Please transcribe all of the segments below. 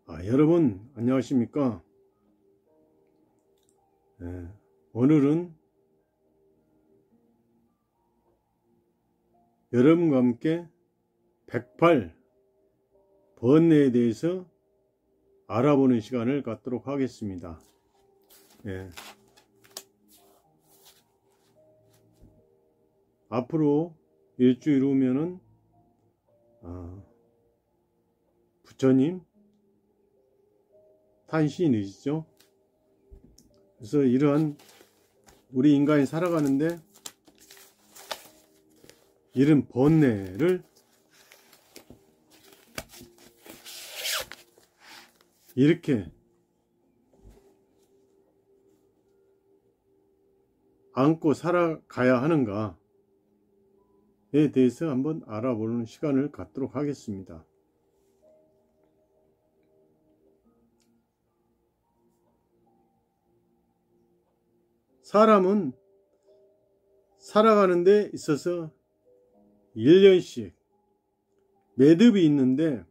여러분 안녕하십니까? 오늘은 여러분과 함께 108 번뇌에 대해서 알아보는 시간을 갖도록 하겠습니다. 앞으로 일주일 후면은 부처님 탄신이시죠. 그래서 이러한 우리 인간이 살아가는데 이런 번뇌를 이렇게 안고 살아가야 하는가에 대해서 한번 알아보는 시간을 갖도록 하겠습니다. 사람은 살아가는 데 있어서 1년씩 매듭이 있는데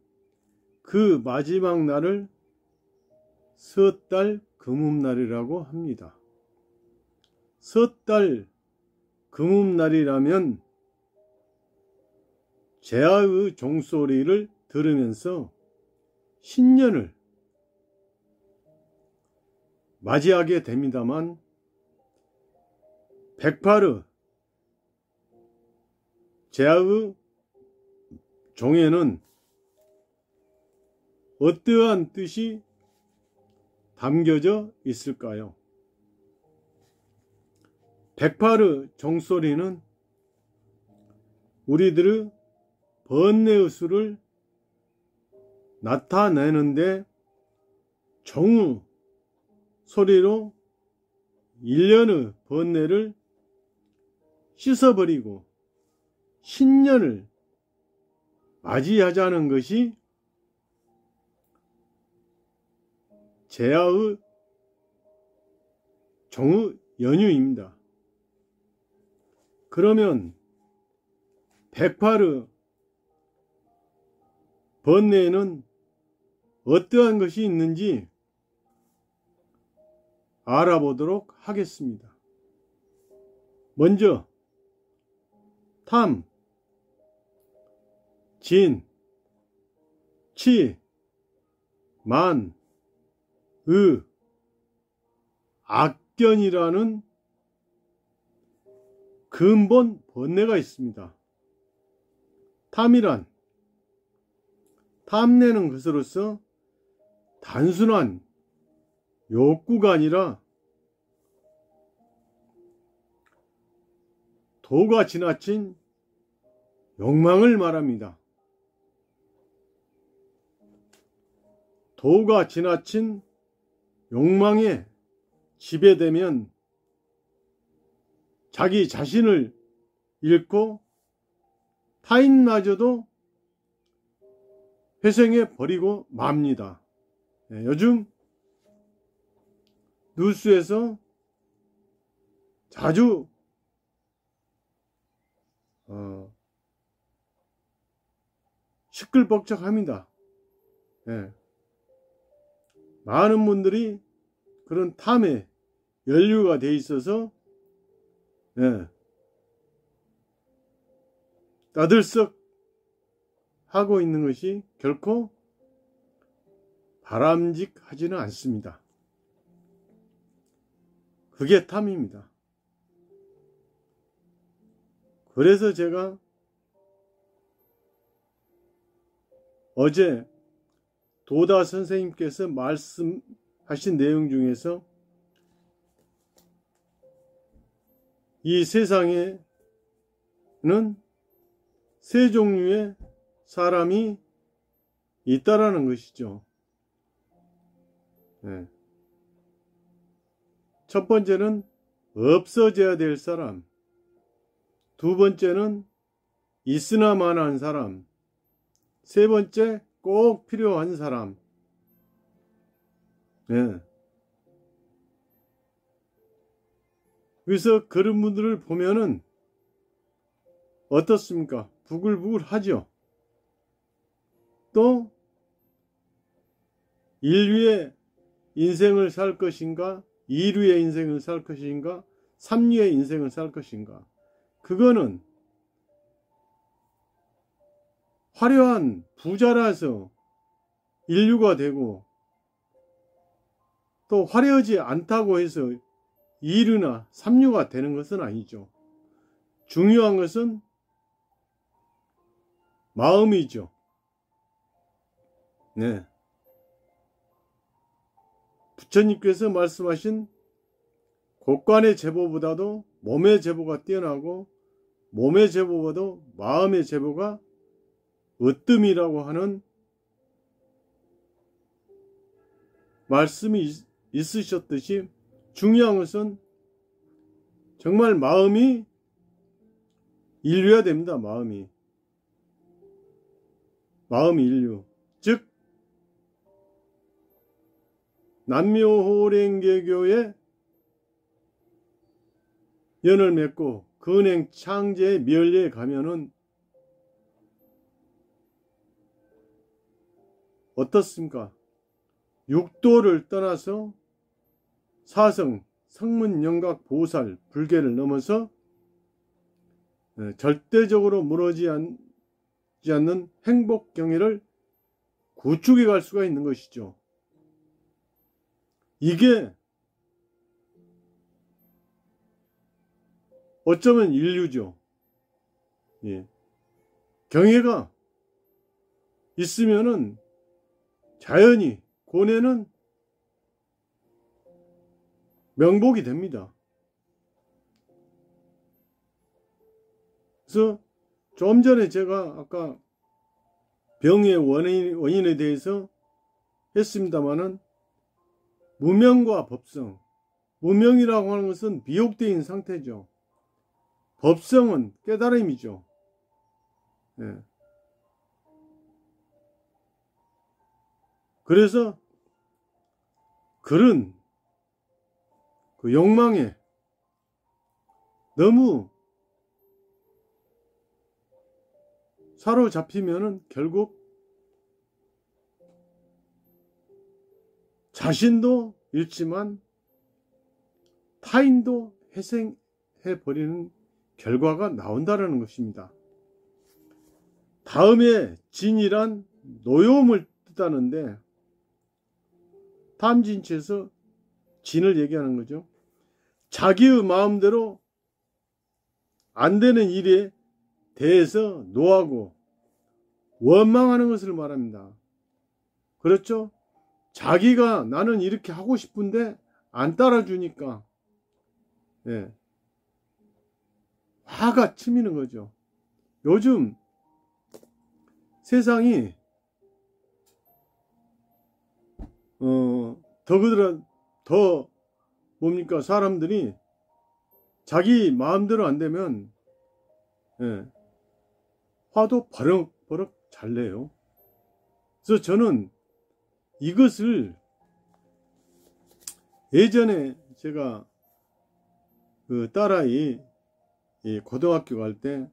그 마지막 날을 섣달 금음날이라고 합니다. 섣달 금음날이라면 제아의 종소리를 들으면서 신년을 맞이하게 됩니다만 108의 제아의 종에는 어떠한 뜻이 담겨져 있을까요? 108의 종소리는 우리들의 번뇌의 수를 나타내는데 종의 소리로 1년의 번뇌를 씻어버리고 신년을 맞이하자는 것이 제아의 종의 연유입니다. 그러면 108의 번뇌에는 어떠한 것이 있는지 알아보도록 하겠습니다. 먼저 탐, 진, 치, 만, 의, 악견이라는 근본 번뇌가 있습니다. 탐이란 탐내는 것으로서 단순한 욕구가 아니라 도가 지나친 욕망을 말합니다. 도가 지나친 욕망에 지배되면 자기 자신을 잃고 타인마저도 회생해 버리고 맙니다. 요즘 뉴스에서 자주 시끌벅적합니다. 많은 분들이 그런 탐에 연루가 돼 있어서 따들썩 하고 있는 것이 결코 바람직하지는 않습니다. 그게 탐입니다. 그래서 제가 어제 도다 선생님께서 말씀하신 내용 중에서 이 세상에는 세 종류의 사람이 있다라는 것이죠. 첫 번째는 없어져야 될 사람, 두 번째는 있으나마나한 사람, 세 번째 꼭 필요한 사람. 그래서 그런 분들을 보면은 어떻습니까? 부글부글 하죠. 또 1류의 인생을 살 것인가, 2류의 인생을 살 것인가, 3류의 인생을 살 것인가. 그거는 화려한 부자라서 인류가 되고, 또 화려하지 않다고 해서 2류나 3류가 되는 것은 아니죠. 중요한 것은 마음이죠. 네. 부처님께서 말씀하신 곳간의 제보보다도 몸의 제보가 뛰어나고, 몸의 제보보다도 마음의 제보가 으뜸이라고 하는 말씀이 있으셨듯이, 중요한 것은 정말 마음이 인류해야 됩니다. 마음이 인류. 즉 남묘호랭개교의 연을 맺고 근행 창제의 멸리에 가면은 어떻습니까? 육도를 떠나서 사성, 성문, 영각, 보살, 불계를 넘어서 절대적으로 무너지지 않는 행복 경애를 구축해 갈 수가 있는 것이죠. 이게 어쩌면 인류죠. 예. 경애가 있으면은 자연히 고뇌는 명복이 됩니다. 그래서 좀 전에 제가 아까 병의 원인에 대해서 했습니다마는, 무명과 법성, 무명이라고 하는 것은 미혹되어 상태죠. 법성은 깨달음이죠. 예. 그래서 그런 그 욕망에 너무 사로잡히면은 결국 자신도 잃지만 타인도 희생해버리는 결과가 나온다는 것입니다. 다음에 진이란 노여움을 뜻하는데, 탐진치에서 진을 얘기하는 거죠. 자기의 마음대로 안 되는 일에 대해서 노하고 원망하는 것을 말합니다. 그렇죠? 자기가 나는 이렇게 하고 싶은데 안 따라주니까, 예, 화가 치미는 거죠. 요즘 세상이 더 뭡니까? 사람들이 자기 마음대로 안 되면, 예, 화도 버럭버럭 잘 내요. 그래서 저는 이것을 예전에 제가 그 딸아이 고등학교 갈 때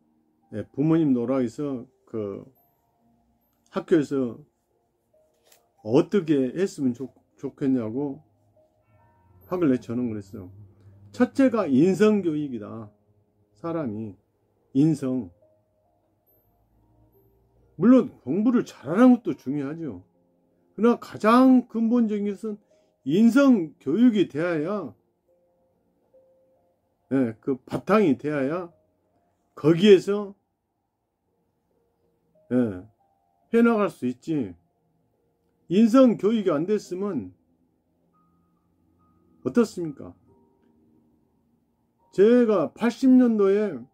부모님 노라해서 그 학교에서 어떻게 했으면 좋겠냐고 학을 내 저는 그랬어요. 첫째가 인성교육이다. 사람이 인성, 물론 공부를 잘하는 것도 중요하죠. 그러나 가장 근본적인 것은 인성교육이 되어야, 예, 그 바탕이 되어야 거기에서, 예, 해나갈 수 있지. 인성교육이 안 됐으면 어떻습니까? 제가 80년도에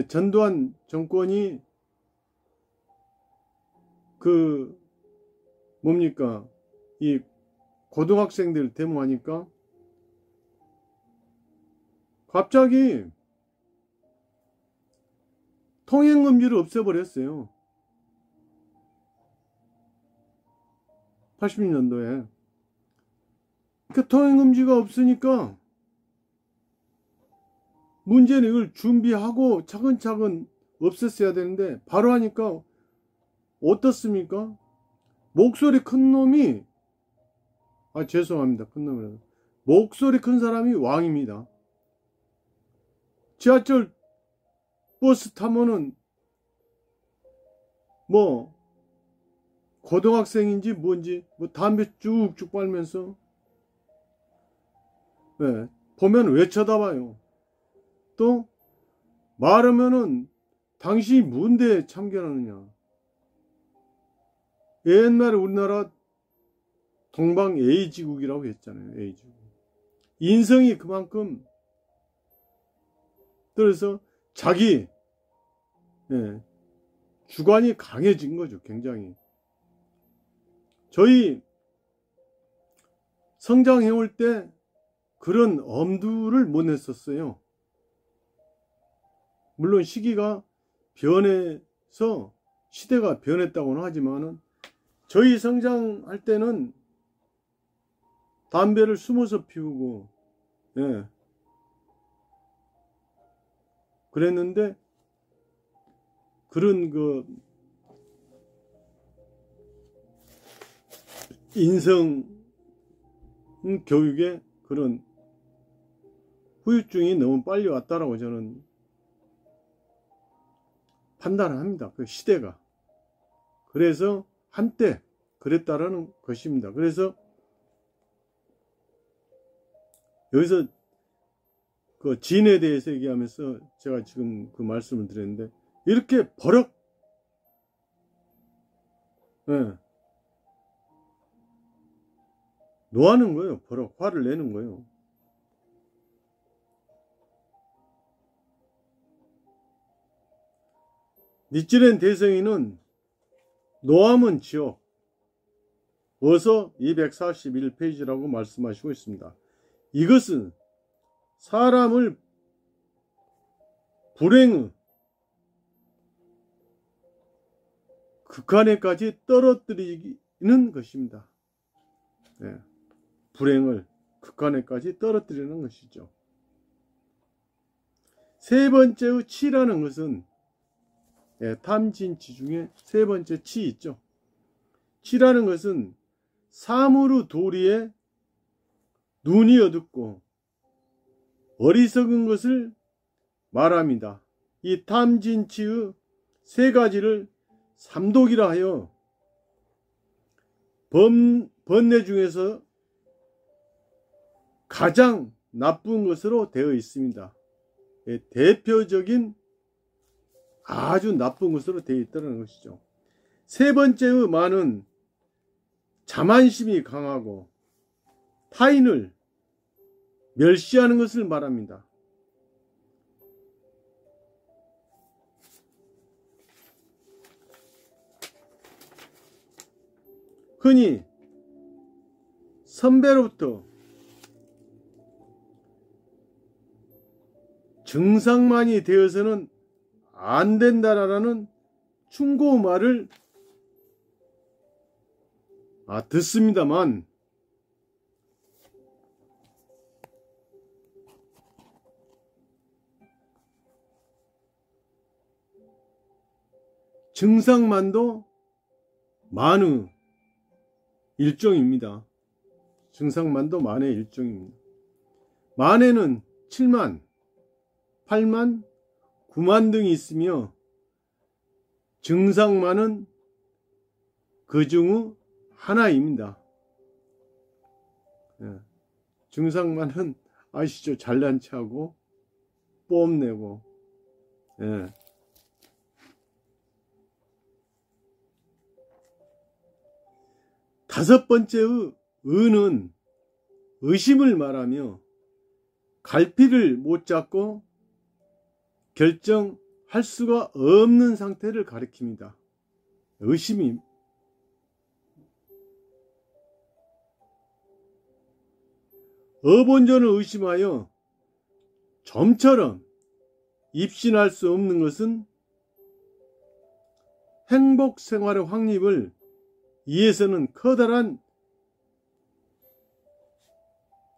전두환 정권이 그 뭡니까, 이 고등학생들 데모하니까 갑자기 통행금지를 없애버렸어요. 80년도에. 그 통행금지가 없으니까 문제는 이걸 준비하고 차근차근 없앴어야 되는데 바로 하니까 어떻습니까? 목소리 큰 놈이, 죄송합니다. 큰 놈이라서. 목소리 큰 사람이 왕입니다. 지하철 버스 타면은 뭐 고등학생인지 뭔지 뭐 담배 쭉쭉 빨면서, 네, 보면 왜 쳐다봐요. 또 말하면은 당신이 뭔데 참견하느냐. 옛날에 우리나라 동방 A지국이라고 했잖아요. A지국. 인성이 그만큼, 그래서 자기, 예, 주관이 강해진 거죠. 굉장히. 저희 성장해올 때 그런 엄두를 못 냈었어요. 물론 시기가 변해서 시대가 변했다고는 하지만은 저희 성장할 때는 담배를 숨어서 피우고, 예, 그랬는데 그런 그 인성 교육에 그런 후유증이 너무 빨리 왔다라고 저는 판단을 합니다. 그 시대가. 그래서 한때 그랬다라는 것입니다. 그래서 여기서 그 진에 대해서 얘기하면서 제가 지금 그 말씀을 드렸는데, 이렇게 버럭, 예, 노하는 거예요. 버럭 화를 내는 거예요. 니츠렌 대성인은 노함은 지옥, 어서 241페이지라고 말씀하시고 있습니다. 이것은 사람을 불행의 극한에까지 떨어뜨리는 것입니다. 네, 불행을 극한에까지 떨어뜨리는 것이죠. 세 번째의 치라는 것은, 네, 탐진치 중에 세 번째 치 있죠. 치라는 것은 사무르 도리에 눈이 어둡고 어리석은 것을 말합니다. 이 탐진치의 세 가지를 삼독이라 하여 번뇌 중에서 가장 나쁜 것으로 되어 있습니다. 대표적인 아주 나쁜 것으로 되어 있다는 것이죠. 세 번째의 만은 자만심이 강하고 타인을 멸시하는 것을 말합니다. 흔히 선배로부터 증상만이 되어서는 안 된다라는 충고 말을 듣습니다만, 증상만도 만의 일종입니다. 증상만도 만의 일종입니다. 만에는 7만, 8만, 9만 등이 있으며 증상만은 그 중의 하나입니다. 예. 증상만은 아시죠? 잘난 체하고 뽐내고, 예. 다섯 번째의 의는 의심을 말하며 갈피를 못 잡고 결정할 수가 없는 상태를 가리킵니다. 의심이. 어본전을 의심하여 점처럼 입신할 수 없는 것은 행복 생활의 확립을 위해서는 커다란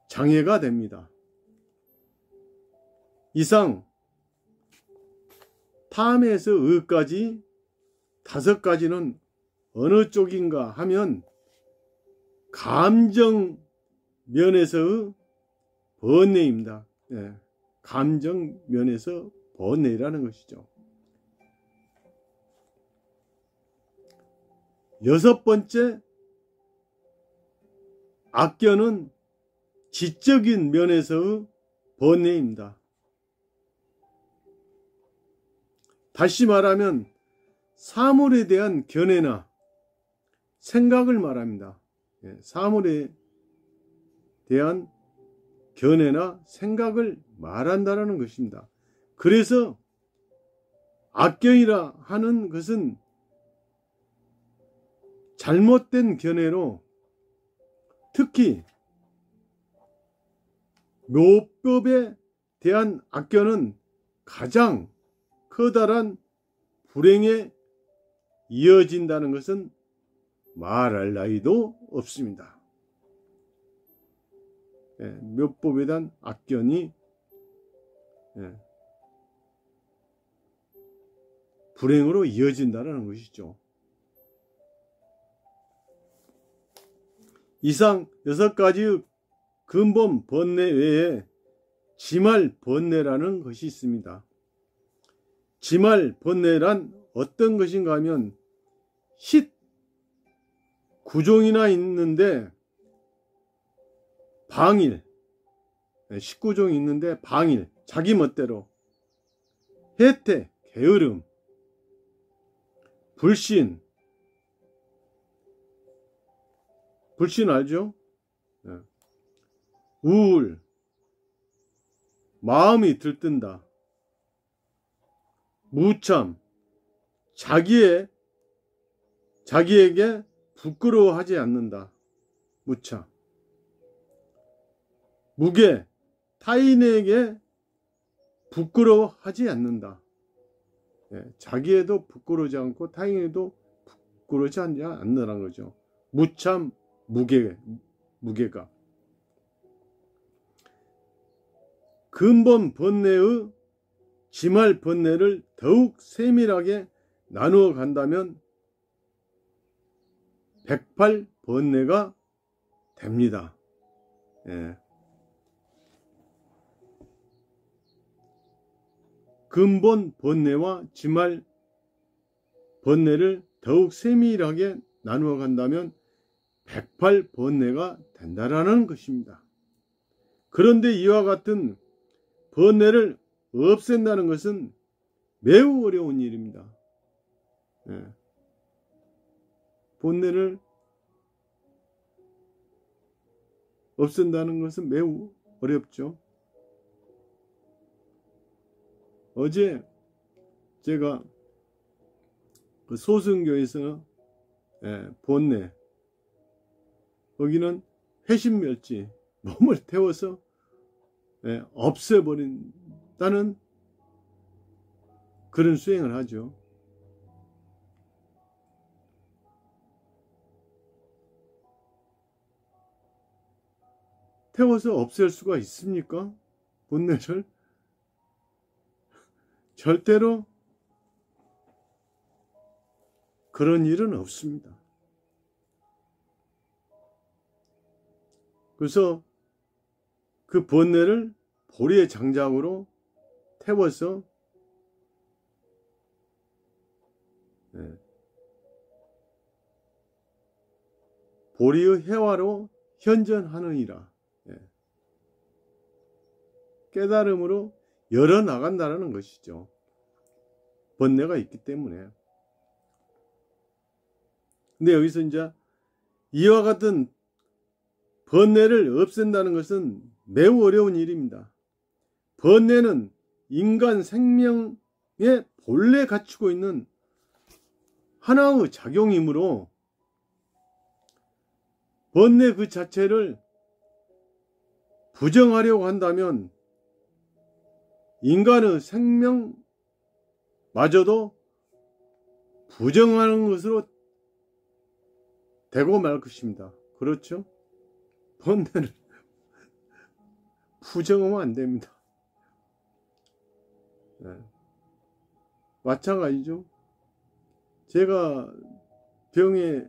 장애가 됩니다. 이상 탐에서 의까지 5가지는 어느 쪽인가 하면 감정 면에서의 번뇌입니다. 예, 감정 면에서 번뇌라는 것이죠. 여섯 번째, 악견은 지적인 면에서의 번뇌입니다. 다시 말하면 사물에 대한 견해나 생각을 말합니다. 사물에 대한 견해나 생각을 말한다는 것입니다. 그래서 악견이라 하는 것은 잘못된 견해로, 특히 묘법에 대한 악견은 가장 커다란 불행에 이어진다는 것은 말할 나위도 없습니다. 묘법에 대한 악견이 불행으로 이어진다는 것이죠. 이상 6가지의 근본 번뇌 외에 지말 번뇌라는 것이 있습니다. 지말 번뇌란 어떤 것인가 하면 힛 9종이나 있는데 방일, 19종이 있는데 방일, 자기 멋대로, 해태, 게으름, 불신, 불신 알죠? 우울, 마음이 들뜬다, 무참, 자기에게 부끄러워하지 않는다, 무참, 무계, 타인에게 부끄러워하지 않는다. 자기에도 부끄러우지 않고 타인에도 부끄러워하지 않는다는 거죠. 무참, 무게가. 근본 번뇌의 지말 번뇌를 더욱 세밀하게 나누어 간다면 108번뇌가 됩니다. 근본 번뇌와 지말 번뇌를 더욱 세밀하게 나누어 간다면 108번뇌가 된다라는 것입니다. 그런데 이와 같은 번뇌를 없앤다는 것은 매우 어려운 일입니다. 번뇌를 없앤다는 것은 매우 어렵죠. 어제 제가 그 소승교에서 번뇌, 거기는 회신멸지, 몸을 태워서 없애버린다는 그런 수행을 하죠. 태워서 없앨 수가 있습니까? 번뇌를? 절대로 그런 일은 없습니다. 그래서 그 번뇌를 보리의 장작으로 태워서 보리의 해화로 현전하느니라. 깨달음으로 열어나간다는 것이죠. 번뇌가 있기 때문에. 근데 여기서 이제 이와 같은 번뇌를 없앤다는 것은 매우 어려운 일입니다. 번뇌는 인간 생명에 본래 갖추고 있는 하나의 작용이므로 번뇌 그 자체를 부정하려고 한다면 인간의 생명마저도 부정하는 것으로 되고 말 것입니다. 그렇죠? 번뇌를 부정하면 안 됩니다. 마찬가지죠. 제가 병에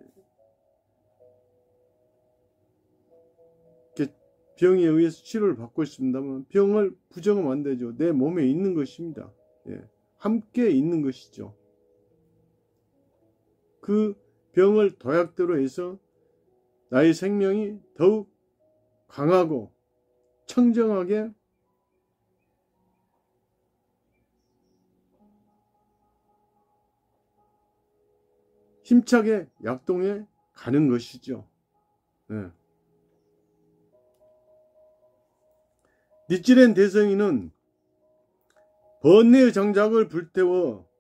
의해서 치료를 받고 있습니다만 병을 부정하면 안 되죠. 내 몸에 있는 것입니다. 예, 함께 있는 것이죠. 그 병을 도약대로 해서 나의 생명이 더욱 강하고 청정하게 힘차게 약동해 가는 것이죠. 예. 니치렌 대성이는 번뇌의 장작을 불태워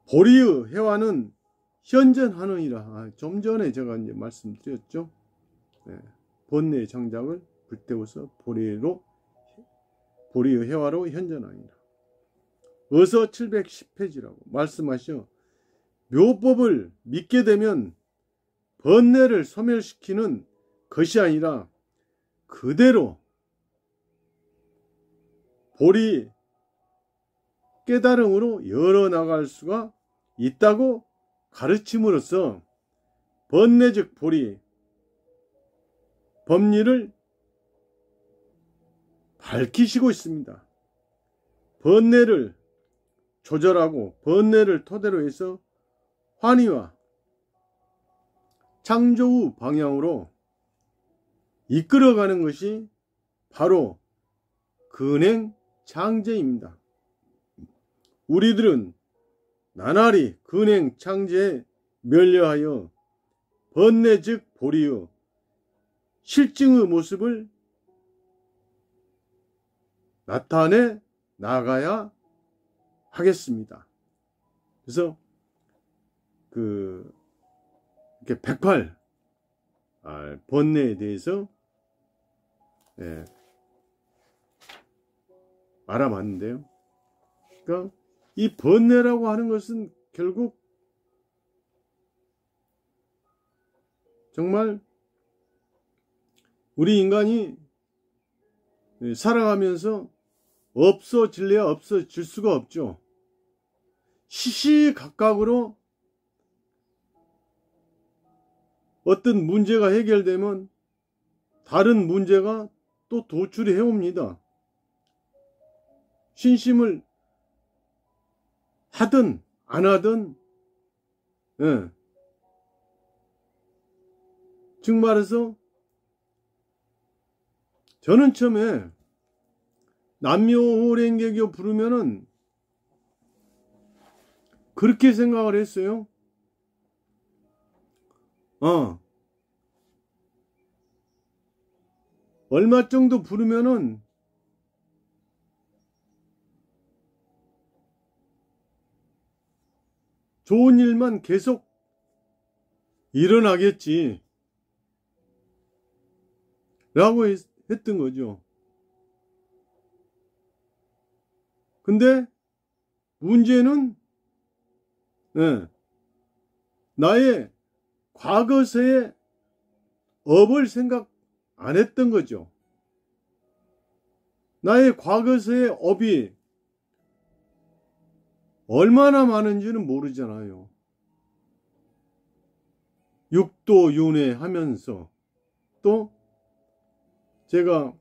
보리의 해화는 현전하느니라. 좀 전에 제가 이제 말씀드렸죠. 예. 번뇌의 장작을 불태워서 보리의 해화로 현전하니라. 어서 710페이지라고 말씀하셔. 묘법을 믿게 되면 번뇌를 소멸시키는 것이 아니라 그대로 보리 깨달음으로 열어나갈 수가 있다고 가르침으로써 번뇌적 보리 법리를 밝히시고 있습니다. 번뇌를 조절하고 번뇌를 토대로 해서 환희와 창조의 방향으로 이끌어가는 것이 바로 근행 창제입니다. 우리들은 나날이 근행 창제에 멸려하여 번뇌 즉 보리의 실증의 모습을 나타내 나가야 하겠습니다. 그래서 이렇게 108 번뇌에 대해서 알아봤는데요. 그러니까 이 번뇌라고 하는 것은 결국 정말 우리 인간이 살아가면서 없어질래야 없어질 수가 없죠. 시시각각으로 어떤 문제가 해결되면 다른 문제가 또 도출이 해옵니다. 신심을 하든 안 하든, 즉 말해서 저는 처음에 남묘호랭개교 부르면은 그렇게 생각을 했어요. 얼마 정도 부르면은 좋은 일만 계속 일어나겠지 라고 했던 거죠. 근데 문제는 나의 과거세의 업을 생각 안 했던 거죠. 나의 과거세의 업이 얼마나 많은지는 모르잖아요. 육도윤회 하면서 또 제가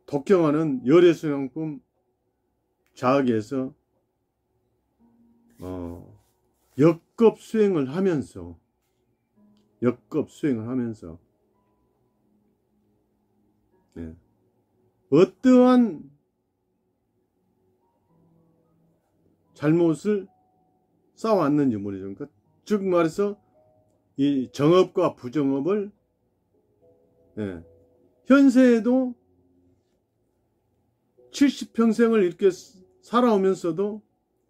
독경하는 열애수양품 자학에서 역급 수행을 하면서 어떠한 잘못을 쌓아왔는지 모르죠. 그러니까 즉 말해서 이 정업과 부정업을 현세에도 70평생을 이렇게 살아오면서도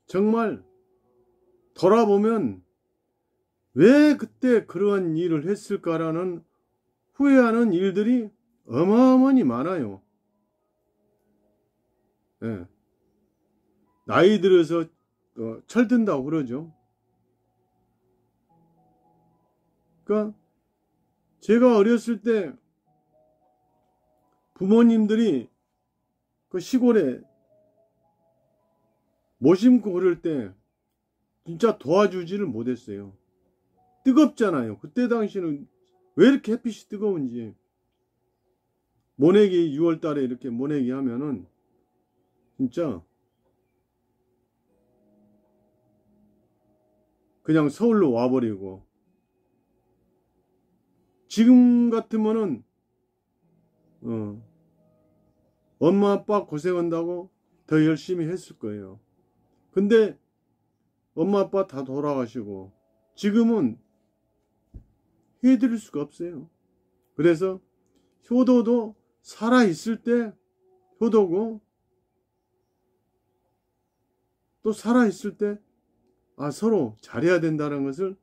정말 돌아보면 왜 그때 그러한 일을 했을까라는 후회하는 일들이 어마어마히 많아요. 나이 들어서 철든다고 그러죠. 그러니까 제가 어렸을 때 부모님들이 그 시골에 못 심고 그럴 때 진짜 도와주지를 못했어요. 뜨겁잖아요. 그때 당시는 왜 이렇게 햇빛이 뜨거운지. 모내기 6월 달에 이렇게 모내기 하면은 진짜 그냥 서울로 와버리고, 지금 같으면은 엄마 아빠 고생한다고 더 열심히 했을 거예요. 근데 엄마 아빠 다 돌아가시고 지금은 해드릴 수가 없어요. 그래서 효도도 살아있을 때 효도고, 또 살아있을 때 서로 잘해야 된다는 것을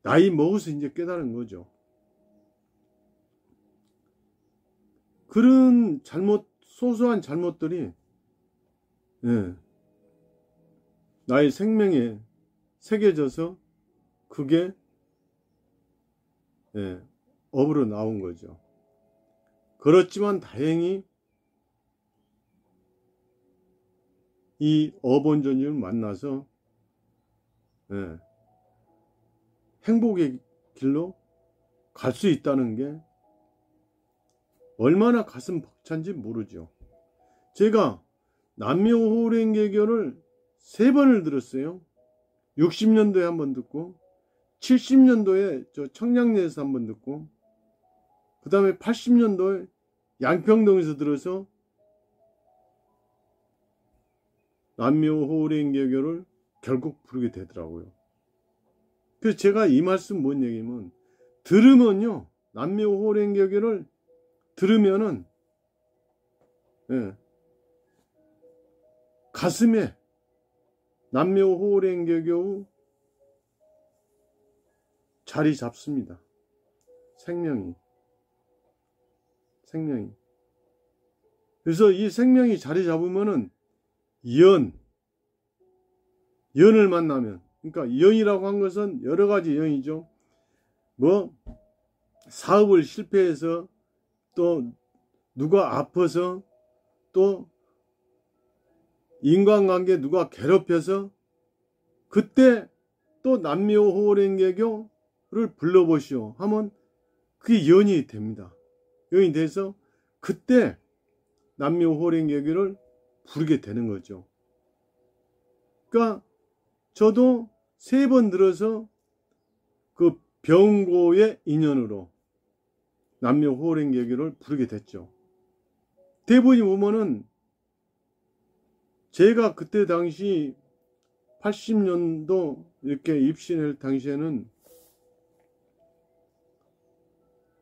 나이 먹어서 이제 깨달은 거죠. 그런 소소한 잘못들이 나의 생명에 새겨져서 그게 업으로 나온 거죠. 그렇지만 다행히 이 어본전님을 만나서 행복의 길로 갈 수 있다는 게 얼마나 가슴 벅찬지 모르죠. 제가 남묘호랭개교를 3번을 들었어요. 60년도에 한 번 듣고, 70년도에 저 청량리에서 한 번 듣고, 그 다음에 80년도에 양평동에서 들어서 남묘호랭개교를 결국 부르게 되더라고요. 그래서 제가 이 말씀 뭔 얘기면, 들으면요, 남묘호랭개교를 들으면은 가슴에 남묘호랭개교 자리 잡습니다. 생명이. 그래서 이 생명이 자리 잡으면은 연을 만나면, 그러니까 연이라고 한 것은 여러 가지 연이죠. 뭐 사업을 실패해서, 또 누가 아파서, 또 인간관계 누가 괴롭혀서, 그때 또 남묘호랭개교를 불러보시오 하면 그게 연이 됩니다. 연이 돼서 그때 남묘호랭개교를 부르게 되는 거죠. 그러니까 저도 3번 들어서 그 병고의 인연으로 남묘호랭개교를 부르게 됐죠. 대부분이 보면은 제가 그때 당시 80년도 이렇게 입신할 당시에는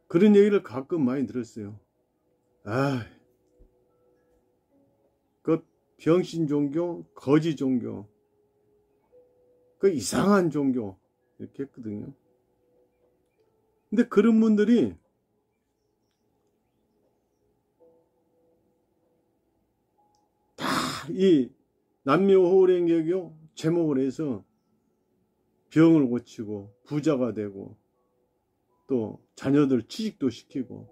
그런 얘기를 가끔 많이 들었어요. 그 병신 종교, 거지 종교, 그 이상한 종교, 이렇게 했거든요. 근데 그런 분들이 다 이 남묘호랭개교 제목을 해서 병을 고치고 부자가 되고, 또 자녀들 취직도 시키고,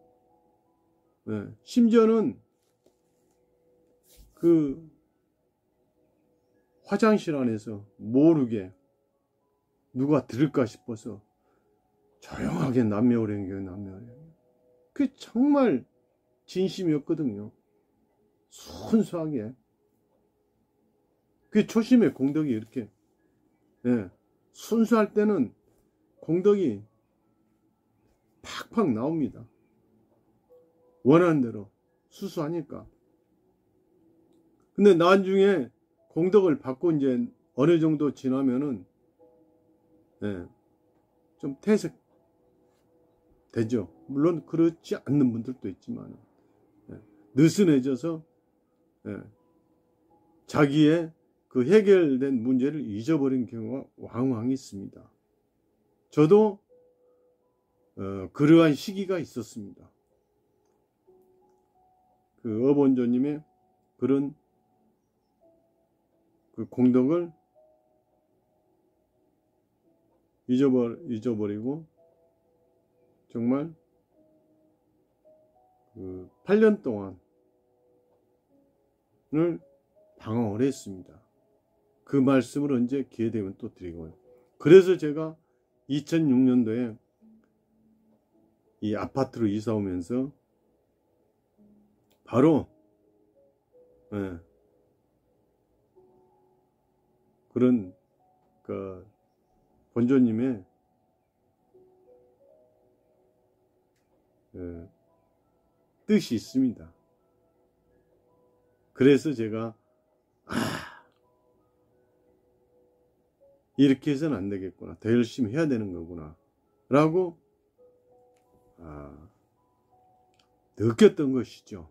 심지어는 그 화장실 안에서 모르게 누가 들을까 싶어서 조용하게 남묘호랭개교. 그게 정말 진심이었거든요. 순수하게. 그게 초심의 공덕이 이렇게 순수할 때는 공덕이 팍팍 나옵니다. 원하는 대로 수수하니까. 근데 나중에 공덕을 받고 이제 어느 정도 지나면은 좀 퇴색되죠. 물론 그렇지 않는 분들도 있지만 느슨해져서 자기의 그 해결된 문제를 잊어버린 경우가 왕왕 있습니다. 저도 그러한 시기가 있었습니다. 그 어본조님의 그런 그 공덕을 잊어버리고 정말 그 8년 동안을 방황을 했습니다. 그 말씀을 언제 기회 되면 또 드리고요. 그래서 제가 2006년도에 이 아파트로 이사 오면서 바로 그런 그 본조님의 뜻이 있습니다. 그래서 제가 이렇게 해서는 안 되겠구나, 더 열심히 해야 되는 거구나 라고 느꼈던 것이죠.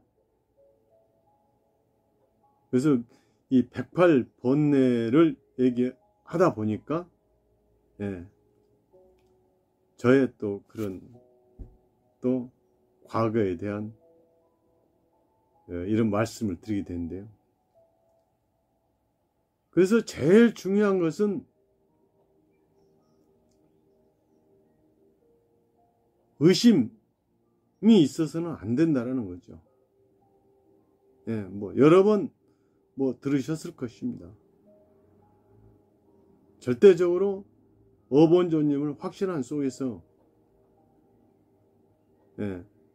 그래서 이 108번뇌를 얘기하다 보니까 저의 또 그런 또 과거에 대한 이런 말씀을 드리게 되는데요. 그래서 제일 중요한 것은 의심이 있어서는 안 된다는 거죠. 뭐 여러 번 들으셨을 것입니다. 절대적으로 어본조님을 확신한 속에서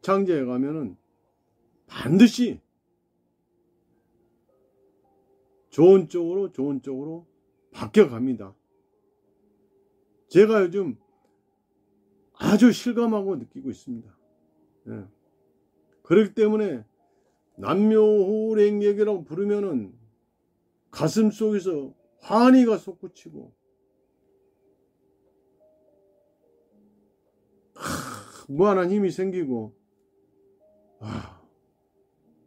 창제해 가면은 반드시 좋은 쪽으로 바뀌어 갑니다. 제가 요즘 아주 실감하고 느끼고 있습니다. 그렇기 때문에 남묘호랭객이라고 부르면은 가슴 속에서 환희가 솟구치고 무한한 힘이 생기고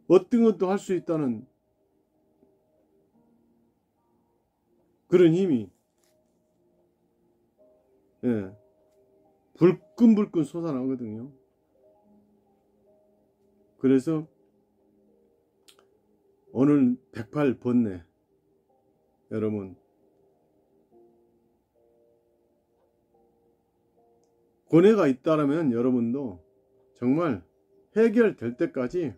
어떤 것도 할 수 있다는 그런 힘이 불끈불끈 솟아나거든요. 그래서 오늘 108번뇌 여러분 고뇌가 있다라면 여러분도 정말 해결될 때까지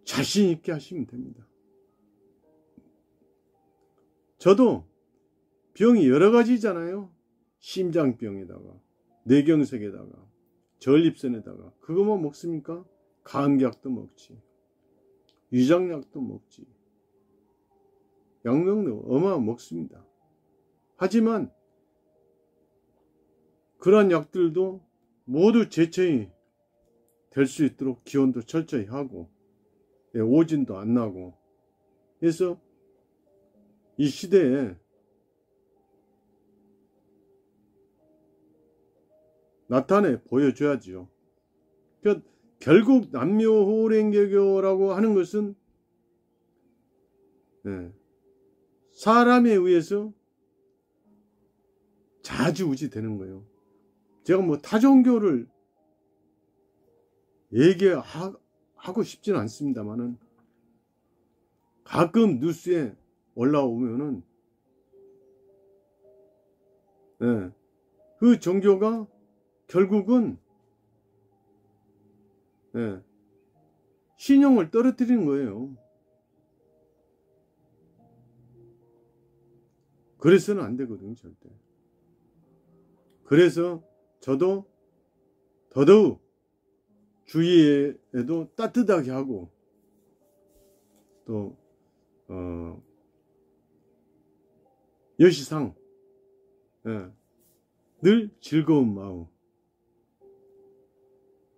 자신 있게 하시면 됩니다. 저도 병이 여러 가지잖아요. 심장병에다가 뇌경색에다가 전립선에다가 그거만 먹습니까? 감기약도 먹지, 위장약도 먹지, 약명도 어마어마 먹습니다. 하지만 그러한 약들도 모두 제처이 될 수 있도록 기원도 철저히 하고 오진도 안 나고, 그래서 이 시대에 나타내 보여줘야지요. 그러니까 결국 남묘호랭개교라고 하는 것은 사람에 의해서 좌지우지되는 거예요. 제가 뭐 타종교를 얘기하고 싶지는 않습니다만은 가끔 뉴스에 올라오면은 그 종교가 결국은 신용을 떨어뜨리는 거예요. 그래서는 안 되거든요, 절대. 그래서 저도 더더욱 주위에도 따뜻하게 하고 또 여시상 늘 즐거운 마음,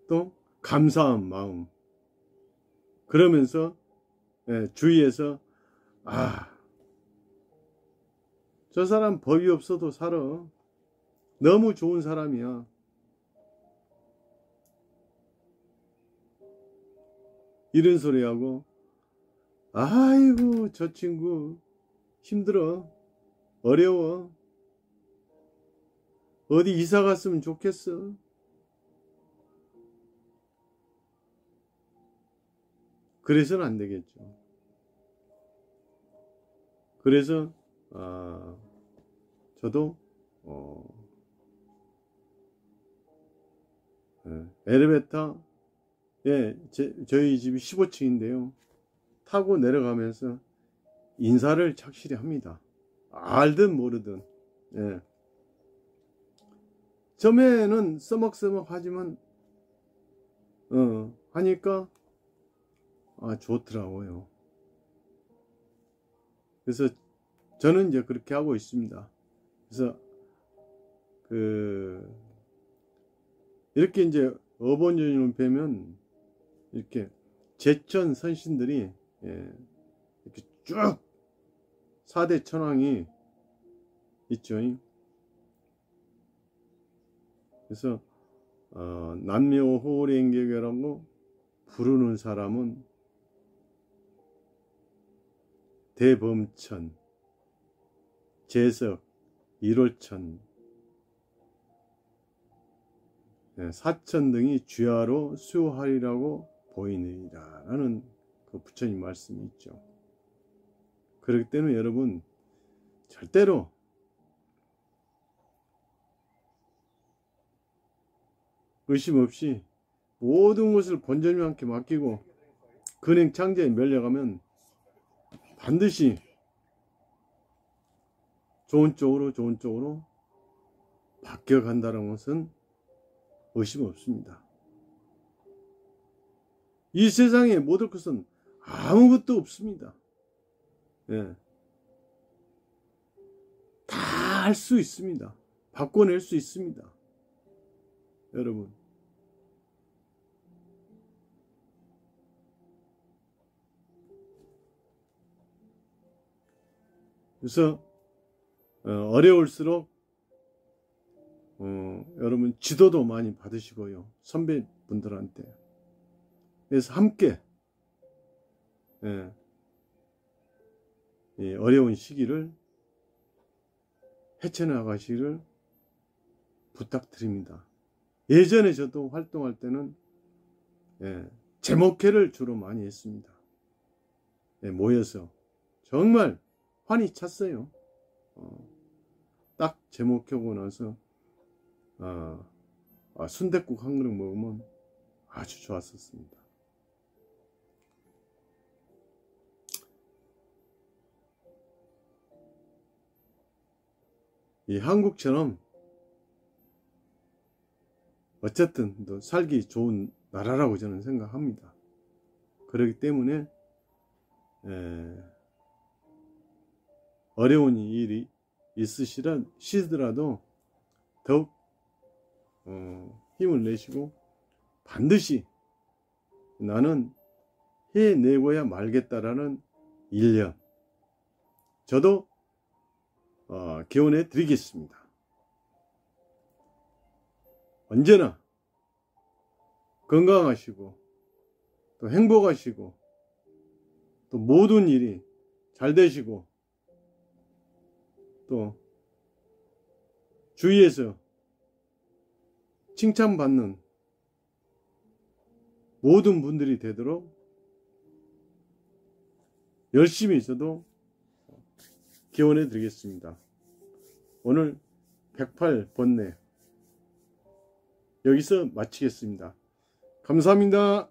또 감사한 마음, 그러면서 주위에서 저 사람 법이 없어도 살아, 너무 좋은 사람이야, 이런 소리하고 아이고 저 친구 힘들어, 어려워, 어디 이사 갔으면 좋겠어, 그래서는 안 되겠죠. 그래서 저도 엘리베이터에 저희 집이 15층인데요 타고 내려가면서 인사를 착실히 합니다. 알든 모르든. 예. 처음에는 써먹써먹하지만 하니까 좋더라고요. 그래서 저는 이제 그렇게 하고 있습니다. 그래서 이렇게 이제 어본전을 뵈면 이렇게 제천 선신들이 이렇게 쭉 4대 천왕이 있죠. 그래서 남묘호랭개교라고 부르는 사람은 대범천, 재석, 일월천, 사천 등이 주야로 수호하리라고 보이느니라 라는 그 부처님 말씀이 있죠. 그렇기 때문에 여러분 절대로 의심 없이 모든 것을 본전님께 맡기고 근행 창제에 멸려가면 반드시 좋은 쪽으로 바뀌어간다는 것은 의심 없습니다. 이 세상에 모든 것은 아무것도 없습니다. 예. 다 할 수 있습니다. 바꿔낼 수 있습니다. 여러분. 그래서 어려울수록 여러분 지도도 많이 받으시고요. 선배분들한테. 그래서 함께 이 어려운 시기를 헤쳐나가시기를 부탁드립니다. 예전에 저도 활동할 때는 제목회를 주로 많이 했습니다. 모여서 정말 환히 찼어요. 딱 제목회고 나서 순댓국 한 그릇 먹으면 아주 좋았었습니다. 이 한국처럼 어쨌든 또 살기 좋은 나라라고 저는 생각합니다. 그렇기 때문에 어려운 일이 있으시더라도 더욱 힘을 내시고 반드시 나는 해내고야 말겠다라는 일념 저도 기원해 드리겠습니다. 언제나 건강하시고 또 행복하시고 또 모든 일이 잘 되시고 또 주위에서 칭찬받는 모든 분들이 되도록 열심히 저도 기원해 드리겠습니다. 오늘 108번뇌 여기서 마치겠습니다. 감사합니다.